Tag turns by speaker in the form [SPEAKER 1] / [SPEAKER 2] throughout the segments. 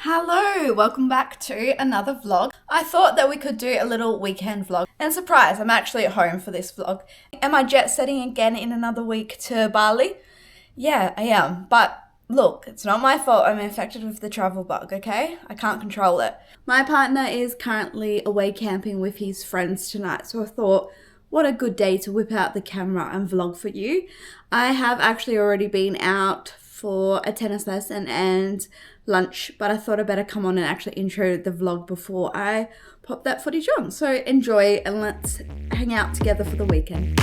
[SPEAKER 1] Hello, welcome back to another vlog. I thought that we could do a little weekend vlog. And surprise, I'm actually at home for this vlog. Am I jet setting again in another week to Bali? Yeah, I am. But look, it's not my fault I'm infected with the travel bug, okay? I can't control it. My partner is currently away camping with his friends tonight, so I thought, what a good day to whip out the camera and vlog for you. I have actually already been out for a tennis lesson and lunch, but I thought I'd better come on and actually intro the vlog before I pop that footage on. So enjoy and let's hang out together for the weekend.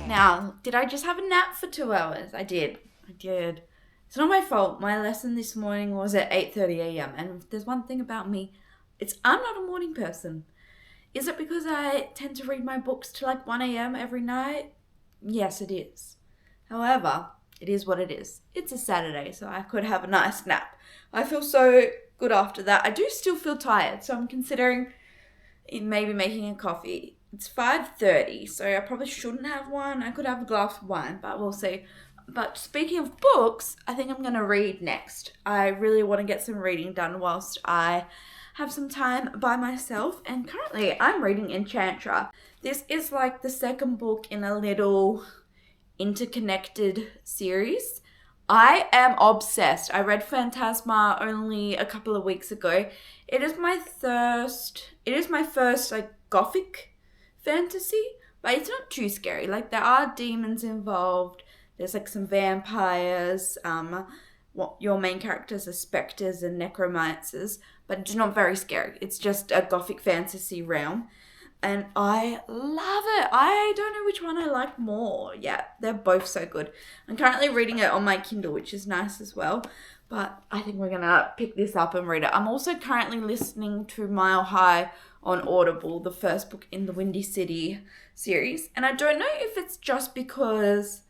[SPEAKER 1] Now, did I just have a nap for 2 hours? I did. It's not my fault. My lesson this morning was at 8:30 a.m. And if there's one thing about me, it's I'm not a morning person. Is it because I tend to read my books till like 1 a.m. every night? Yes, it is. However, it is what it is. It's a Saturday, so I could have a nice nap. I feel so good after that. I do still feel tired, so I'm considering maybe making a coffee. It's 5:30, so I probably shouldn't have one. I could have a glass of wine, but we'll see. But speaking of books, I think I'm going to read next. I really want to get some reading done whilst I have some time by myself. And currently, I'm reading Enchantra. This is like the second book in a little interconnected series. I am obsessed. I read Phantasma only a couple of weeks ago. It is my first like gothic fantasy, but it's not too scary. Like there are demons involved. There's like some vampires. Your main characters are specters and necromancers, but it's not very scary. It's just a gothic fantasy realm. And I love it. I don't know which one I like more. Yeah, they're both so good. I'm currently reading it on my Kindle, which is nice as well. But I think we're going to pick this up and read it. I'm also currently listening to Mile High on Audible, the first book in the Windy City series. And I don't know if it's just because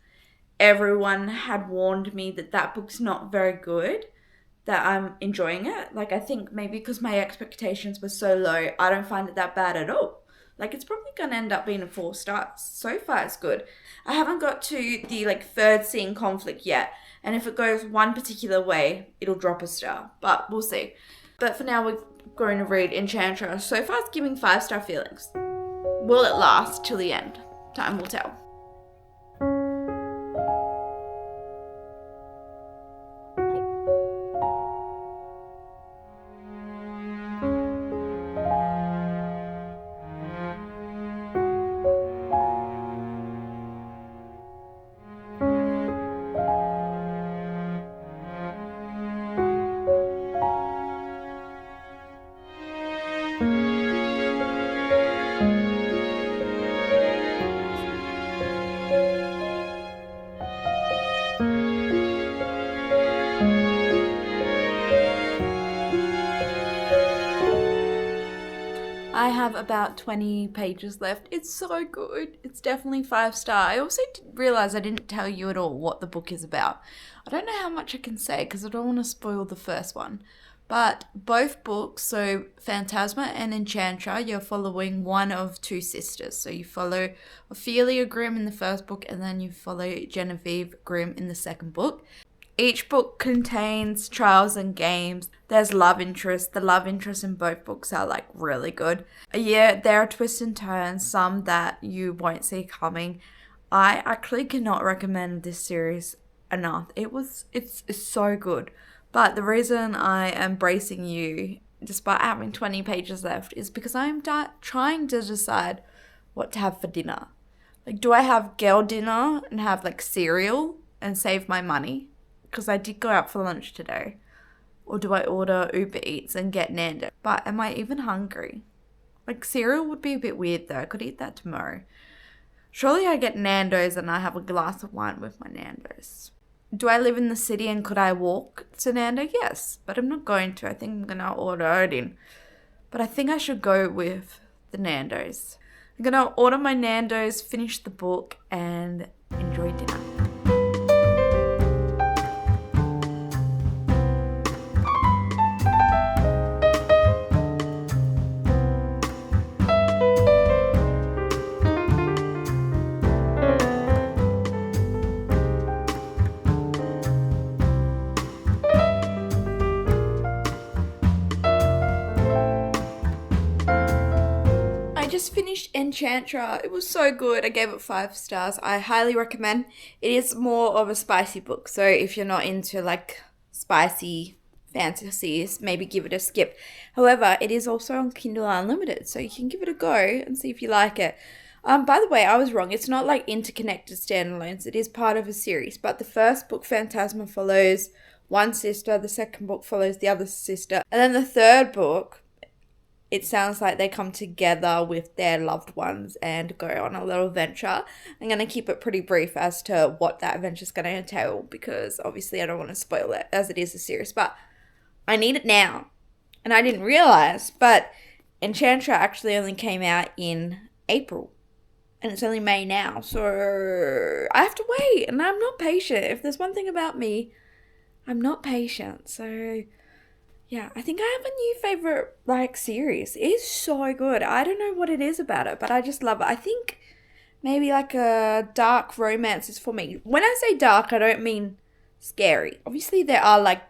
[SPEAKER 1] everyone had warned me that that book's not very good that I'm enjoying it. Like I think maybe because my expectations were so low, I don't find it that bad at all. Like it's probably going to end up being a 4 stars. So far it's good. I haven't got to the third scene conflict yet. And if it goes one particular way, it'll drop a star. But we'll see. But for now, we're going to read Enchantra. So far it's giving 5-star feelings. Will it last till the end? Time will tell. I have about 20 pages left. It's so good. It's definitely 5-star. I also realised I didn't tell you at all what the book is about. I don't know how much I can say because I don't want to spoil the first one. But both books, so Phantasma and Enchantra, you're following one of two sisters. So you follow Ophelia Grimm in the first book and then you follow Genevieve Grimm in the second book. Each book contains trials and games. There's love interest. The love interest in both books are really good. Yeah, there are twists and turns, some that you won't see coming. I actually cannot recommend this series enough. It's so good. But the reason I am bracing you, despite having 20 pages left, is because I'm trying to decide what to have for dinner. Do I have girl dinner and have cereal and save my money? Because I did go out for lunch today. Or do I order Uber Eats and get Nando? But am I even hungry? Cereal would be a bit weird though. I could eat that tomorrow. Surely I get Nando's and I have a glass of wine with my Nando's. Do I live in the city and could I walk to Nando? Yes, but I'm not going to. I think I'm going to order it in. but I think I should go with the Nando's. I'm going to order my Nando's, finish the book, and enjoy dinner. I just finished Enchantra. It was so good. I gave it 5 stars. I highly recommend. It is more of a spicy book, so if you're not into like spicy fantasies, maybe give it a skip. However, it is also on Kindle Unlimited, so you can give it a go and see if you like it. By the way, I was wrong. It's not like interconnected standalones. It is part of a series, but the first book, Phantasma, follows one sister. The second book follows the other sister, and then the third book, it sounds like they come together with their loved ones and go on a little adventure. I'm going to keep it pretty brief as to what that adventure is going to entail, because obviously I don't want to spoil it as it is a series, but I need it now. And I didn't realize, but Enchantra actually only came out in April, and it's only May now, so I have to wait, and I'm not patient. If there's one thing about me, I'm not patient, so... yeah, I think I have a new favorite series. It is so good. I don't know what it is about it, but I just love it. I think maybe like a dark romance is for me. When I say dark, I don't mean scary. Obviously there are like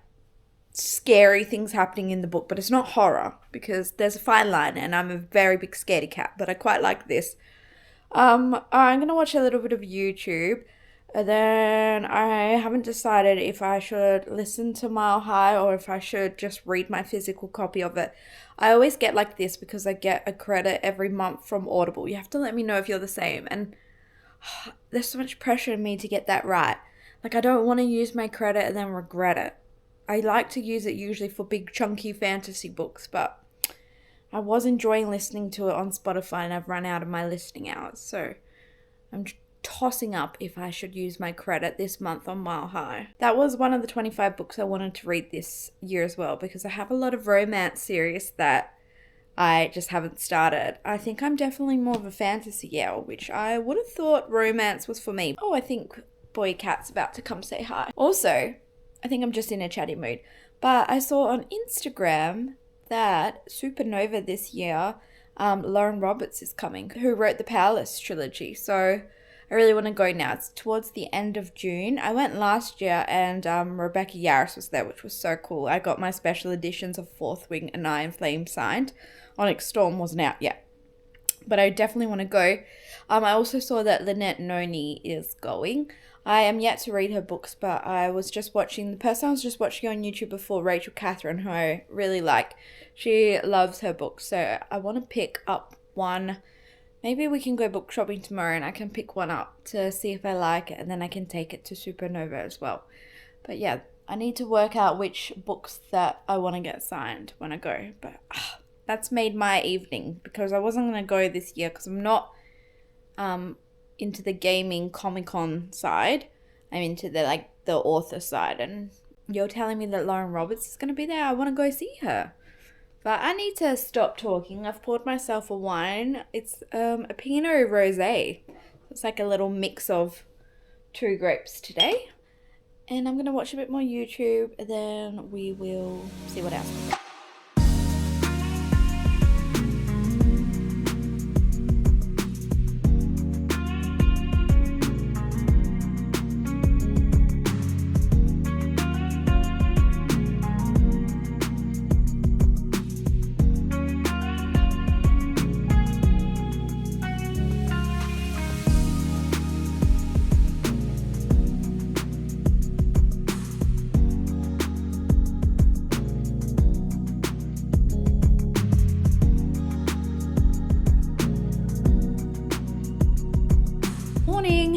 [SPEAKER 1] scary things happening in the book, but it's not horror, because there's a fine line, and I'm a very big scaredy cat, but I quite like this. I'm going to watch a little bit of YouTube. And then I haven't decided if I should listen to Mile High or if I should just read my physical copy of it. I always get like this because I get a credit every month from Audible. You have to let me know if you're the same. And there's so much pressure in me to get that right. Like, I don't want to use my credit and then regret it. I like to use it usually for big chunky fantasy books, but I was enjoying listening to it on Spotify and I've run out of my listening hours. So I'm tossing up if I should use my credit this month on Mile High. That was one of the 25 books I wanted to read this year as well, because I have a lot of romance series that I just haven't started. I think I'm definitely more of a fantasy gal, which I would have thought romance was for me. Oh, I think Boy Cat's about to come say hi. Also, I think I'm just in a chatty mood, but I saw on Instagram that Supernova this year, Lauren Roberts is coming, who wrote the Powerless trilogy. So I really want to go now. It's towards the end of June. I went last year and Rebecca Yarros was there, which was so cool. I got my special editions of Fourth Wing and Iron Flame signed. Onyx Storm wasn't out yet, but I definitely want to go. I also saw that Lynette Noni is going. I am yet to read her books, but I was just watching, the person I was just watching on YouTube before, Rachel Catherine, who I really like. She loves her books, so I want to pick up one. Maybe we can go book shopping tomorrow and I can pick one up to see if I like it, and then I can take it to Supernova as well. But yeah, I need to work out which books that I want to get signed when I go. But that's made my evening, because I wasn't going to go this year because I'm not into the gaming Comic-Con side. I'm into the author side, and you're telling me that Lauren Roberts is going to be there. I want to go see her. But I need to stop talking. I've poured myself a wine. It's a Pinot Rosé. It's like a little mix of 2 grapes today. And I'm going to watch a bit more YouTube, and then we will see what else.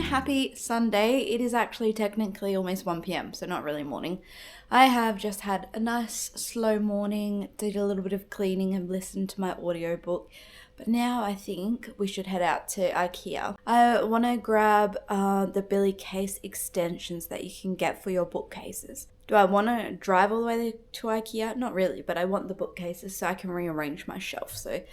[SPEAKER 1] Happy Sunday. It is actually technically almost 1 p.m, so not really morning. I have just had a nice slow morning, did a little bit of cleaning and listened to my audiobook, but now I think we should head out to IKEA. I want to grab the Billy case extensions that you can get for your bookcases. Do I want to drive all the way to IKEA? Not really, but I want the bookcases so I can rearrange my shelf. So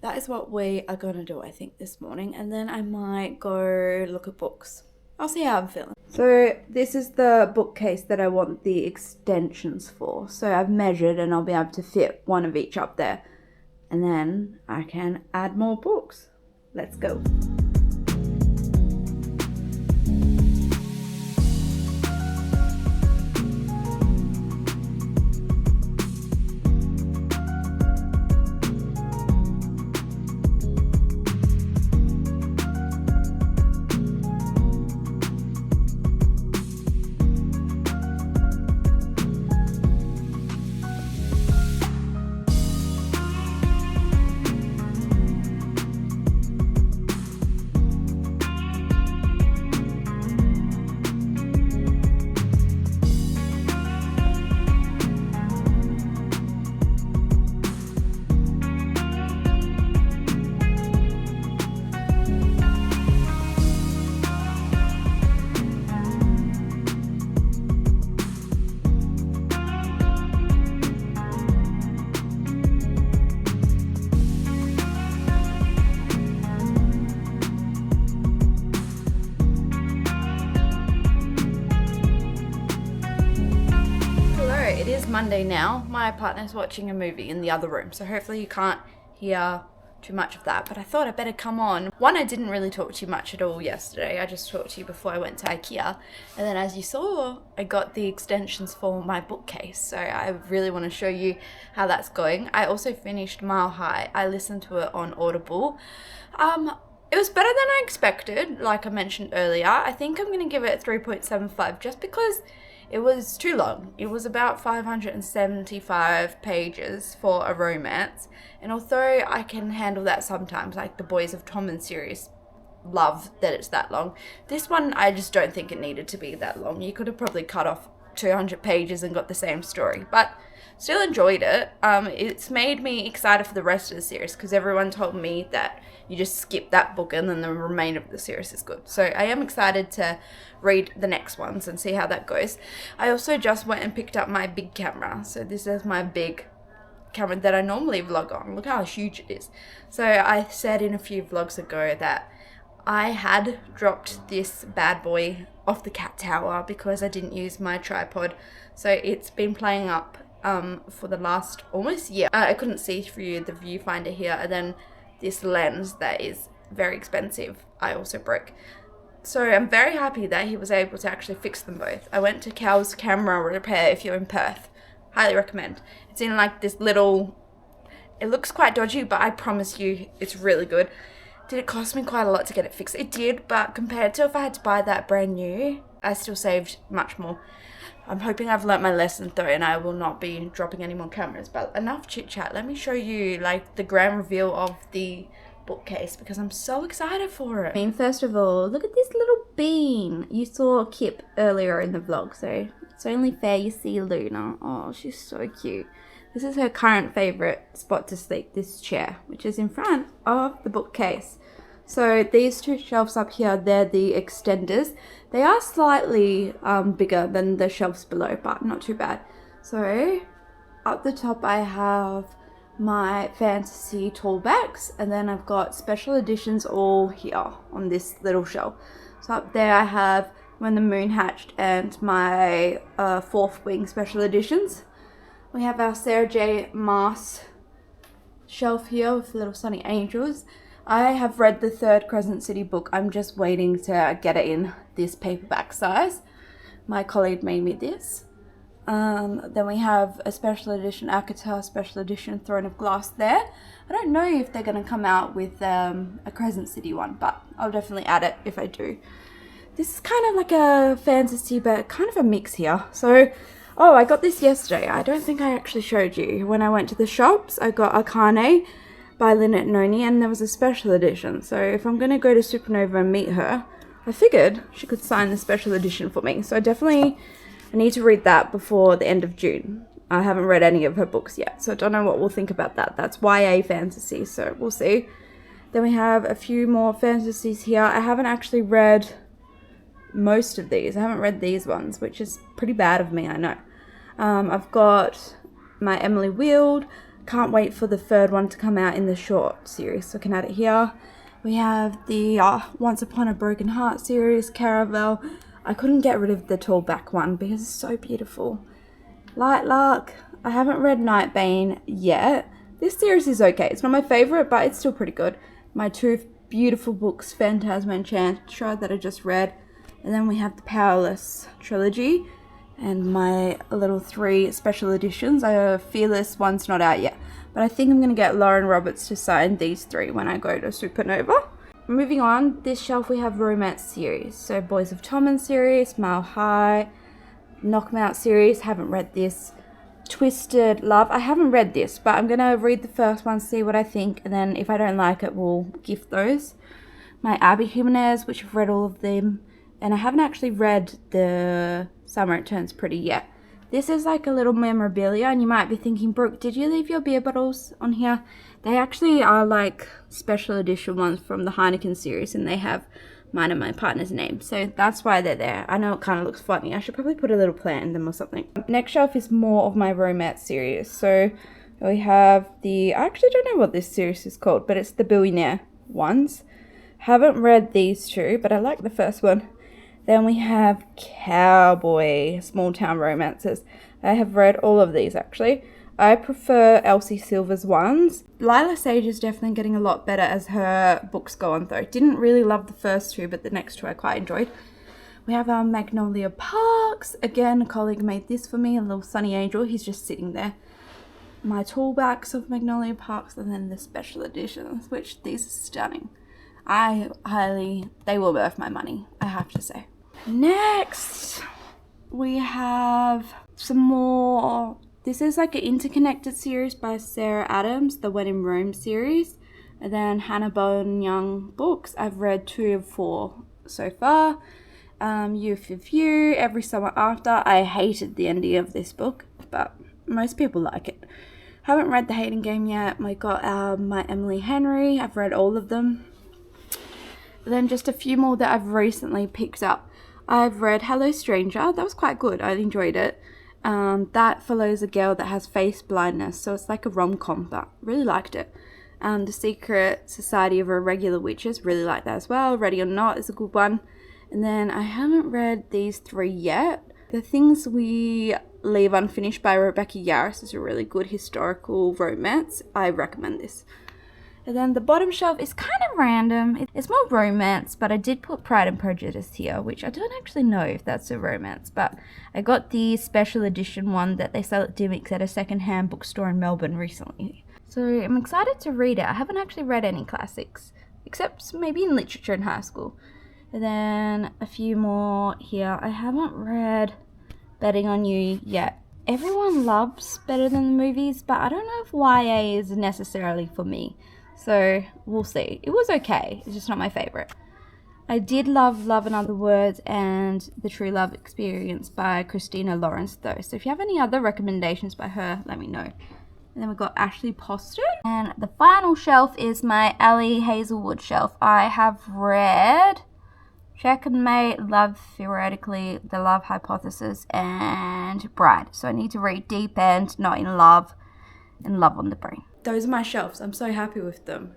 [SPEAKER 1] that is what we are going to do, I think, this morning. And then I might go look at books. I'll see how I'm feeling. So this is the bookcase that I want the extensions for. So I've measured and I'll be able to fit one of each up there. And then I can add more books. Let's go. It is Monday now. My partner's watching a movie in the other room, so hopefully you can't hear too much of that, but I thought I'd better come on. One, I didn't really talk to you much at all yesterday. I just talked to you before I went to IKEA, and then as you saw, I got the extensions for my bookcase, so I really want to show you how that's going. I also finished Mile High. I listened to it on Audible. It was better than I expected, like I mentioned earlier. I think I'm going to give it 3.75 just because it was too long. It was about 575 pages for a romance. And although I can handle that sometimes, like the Boys of Tommen series, love that it's that long. This one, I just don't think it needed to be that long. You could have probably cut off 200 pages and got the same story. But still enjoyed it. It's made me excited for the rest of the series because everyone told me that you just skip that book and then the remainder of the series is good. So I am excited to read the next ones and see how that goes. I also just went and picked up my big camera. So this is my big camera that I normally vlog on. Look how huge it is. So I said in a few vlogs ago that I had dropped this bad boy off the cat tower because I didn't use my tripod. So it's been playing up for the last almost year. I couldn't see through the viewfinder here, and then this lens that is very expensive I also broke. So I'm very happy that he was able to actually fix them both. I went to Cal's Camera Repair if you're in Perth. Highly recommend. It's in like this little, it looks quite dodgy, but I promise you it's really good. Did it cost me quite a lot to get it fixed? It did, but compared to if I had to buy that brand new, I still saved much more. I'm hoping I've learnt my lesson though, and I will not be dropping any more cameras. But enough chit chat. Let me show you like the grand reveal of the bookcase because I'm so excited for it. I mean, first of all, look at this little bean. You saw Kip earlier in the vlog, so it's only fair you see Luna. Oh, she's so cute. This is her current favourite spot to sleep, this chair, which is in front of the bookcase. So these two shelves up here, they're the extenders. They are slightly bigger than the shelves below, but not too bad. So up the top I have my fantasy tall backs, and then I've got special editions all here on this little shelf. So up there I have When the Moon Hatched and my Fourth Wing special editions. We have our Sarah J. Maas shelf here with little sunny angels. I have read the third Crescent City book. I'm just waiting to get it in this paperback size. My colleague made me this. Then we have a special edition Akata, special edition Throne of Glass there. I don't know if they're going to come out with a Crescent City one, but I'll definitely add it if I do. This is kind of like a fantasy, but kind of a mix here. So, oh, I got this yesterday. I don't think I actually showed you. When I went to the shops, I got Akane by Lynette Noni, and there was a special edition. So if I'm going to go to Supernova and meet her, I figured she could sign the special edition for me. So I need to read that before the end of June. I haven't read any of her books yet, so I don't know what we'll think about that. That's YA fantasy, so we'll see. Then we have a few more fantasies here. I haven't actually read most of these. I haven't read these ones, which is pretty bad of me, I know. I've got my Emily Wield. Can't wait for the third one to come out in the short series, so I can add it here. We have the Once Upon a Broken Heart series, Caravel. I couldn't get rid of the tall back one because it's so beautiful. Light Lark. I haven't read Nightbane yet. This series is okay. It's not my favourite, but it's still pretty good. My two beautiful books, Phantasma and Enchantra, that I just read. And then we have the Powerless trilogy. And my little 3 special editions. I have Fearless, one's not out yet. But I think I'm going to get Lauren Roberts to sign these 3 when I go to Supernova. Moving on, this shelf we have romance series. So Boys of Tommen series, Mile High, Knock 'em Out series, haven't read this. Twisted Love, I haven't read this, but I'm going to read the first one, see what I think, and then if I don't like it, we'll gift those. My Abby Jimenez, which I've read all of them, and I haven't actually read the Summer It Turns Pretty yet. This is like a little memorabilia, and you might be thinking, Brooke, did you leave your beer bottles on here? They actually are like special edition ones from the Heineken series, and they have mine and my partner's name, so that's why they're there. I know it kind of looks funny. I should probably put a little plant in them or something. Next shelf is more of my romance series. So we have I actually don't know what this series is called, but it's the Billionaire ones. Haven't read these 2, but I like the first one. Then we have Cowboy Small Town Romances. I have read all of these actually. I prefer Elsie Silver's ones. Lila Sage is definitely getting a lot better as her books go on though. Didn't really love the first 2, but the next 2 I quite enjoyed. We have our Magnolia Parks. Again, a colleague made this for me, a little Sunny Angel. He's just sitting there. My toolbacks of Magnolia Parks, and then the special editions, which these are stunning. They will worth my money, I have to say. Next, we have some more. This is like an interconnected series by Sarah Adams, the When in Rome series. And then Hannah Bowen Young books. I've read 2 of 4 so far. Youth of You, Every Summer After. I hated the ending of this book, but most people like it. Haven't read The Hating Game yet. I got my Emily Henry. I've read all of them. Then just a few more that I've recently picked up. I've read Hello Stranger. That was quite good. I enjoyed it. That follows a girl that has face blindness, so it's like a rom-com, but really liked it. The Secret Society of Irregular Witches, really like that as well. Ready or Not is a good one. And then I haven't read these 3 yet. The Things We Leave Unfinished by Rebecca Yarros is a really good historical romance. I recommend this. And then the bottom shelf is kind of random. It's more romance, but I did put Pride and Prejudice here, which I don't actually know if that's a romance, but I got the special edition one that they sell at Dimmicks at a second-hand bookstore in Melbourne recently. So I'm excited to read it. I haven't actually read any classics, except maybe in literature in high school. And then a few more here. I haven't read Betting on You yet. Everyone loves Better Than the Movies, but I don't know if YA is necessarily for me. So we'll see. It was okay. It's just not my favorite. I did love Love and Other Words and The True Love Experience by Christina Lawrence though. So if you have any other recommendations by her, let me know. And then we've got Ashley Poston. And the final shelf is my Ali Hazelwood shelf. I have read Checkmate, Love Theoretically, The Love Hypothesis, and Bride. So I need to read Deep End, Not in Love, and Love on the Brain. Those are my shelves. I'm so happy with them.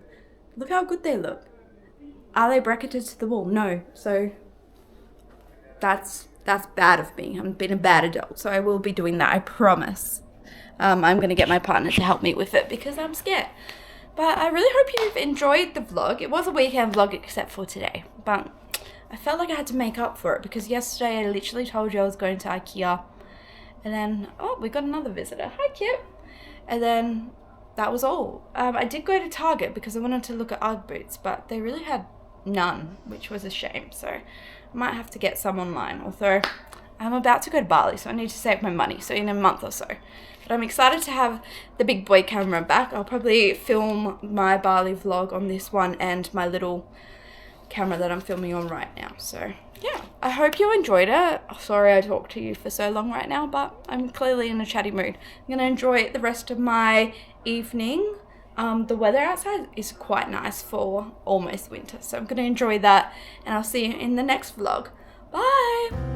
[SPEAKER 1] Look how good they look. Are they bracketed to the wall? No. So that's bad of me. I'm being a bad adult. So I will be doing that. I promise. I'm going to get my partner to help me with it because I'm scared. But I really hope you've enjoyed the vlog. It was a weekend vlog except for today. But I felt like I had to make up for it because yesterday I literally told you I was going to ikea. And then, oh, we got another visitor. Hi, Kip. And then that was all. I did go to Target because I wanted to look at UGG boots, but they really had none, which was a shame. So I might have to get some online. Although I'm about to go to Bali, so I need to save my money. So in a month or so. But I'm excited to have the big boy camera back. I'll probably film my Bali vlog on this one and my little camera that I'm filming on right now. So yeah, I hope you enjoyed it. Sorry I talked to you for so long right now, but I'm clearly in a chatty mood. I'm going to enjoy the rest of my evening. The weather outside is quite nice for almost winter, so I'm going to enjoy that, and I'll see you in the next vlog. Bye!